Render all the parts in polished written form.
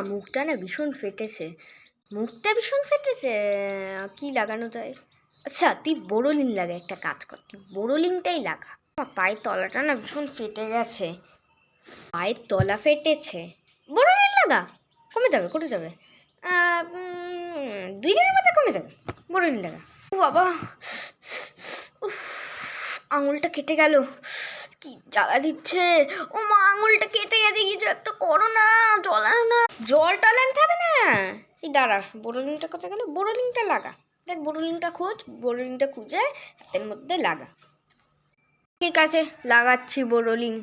মুখটা না ভীষণ ফেটেছে, কি লাগানো যায়? আচ্ছা, তুই বোরোলিন লাগা, একটা কাজ কর, তুই বোরোলিনটাই লাগা। পায়ের তলাটা না ভীষণ ফেটে গেছে, পায়ের তলা ফেটেছে, বোরোলিন লাগা, কমে যাবে, 2 দিনের মধ্যে কমে যাবে, বোরোলিন লাগা। ও বাবা, উফ, আঙুলটা কেটে গেল, কি জ্বালা দিচ্ছে। ও মা, আঙুলটা কেটে গেছে, কিছু একটা করো না, জ্বলানো না, জল টল আনতে হবে না। এই দাঁড়া, বোরোলিনটা কোথায় গেল? বোরোলিনটা লাগা, দেখ বোরোলিনটা খোঁজ, বোরোলিনটা খুঁজে হাতের মধ্যে লাগা। ঠিক আছে, লাগাচ্ছি বোরোলিন।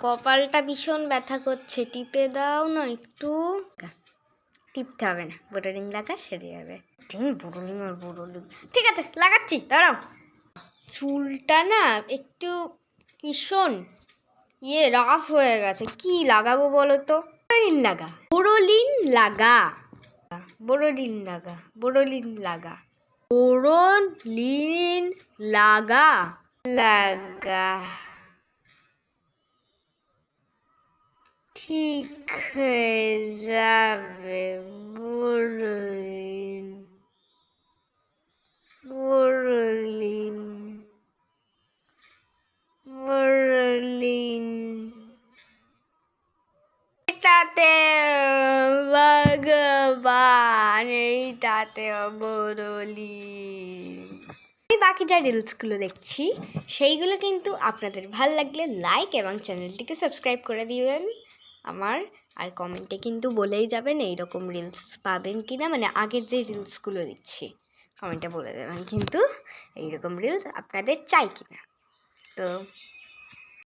কপালটা ভীষণ ব্যথা করছে, টিপে দাও না একটু। টিপতে হবে না, বোরোলিন লাগা, সেরে যাবে। বোরোলিন, ঠিক আছে লাগাচ্ছি, দাঁড়াও। চুলটা না একটু ভীষণ রাফ হয়ে গেছে, কি লাগাবো বলো তো? বোরোলিন লাগা, বোরোলিন লাগা, বোরোলিন লাগা, বোরোলিন লাগা, বোরোলিন লাগা, লাগা। ঠিক হয়ে যাবে, বোরোলিন, বোরোলিন, বোরোলিন। এটাতে ভগবান, এইটাতে বোরোলিন। আমি বাকি যা রিলসগুলো দেখছি সেইগুলো কিন্তু আপনাদের ভাল লাগলে লাইক এবং চ্যানেলটিকে সাবস্ক্রাইব করে দিবেন আমার। আর কমেন্টে কিন্তু বলেই যাবেন এইরকম রিলস পাবেন কি না, মানে আগের যে রিলসগুলো দিচ্ছি কমেন্টে বলে দেবেন কিন্তু এইরকম রিলস আপনাদের চাই কি না। তো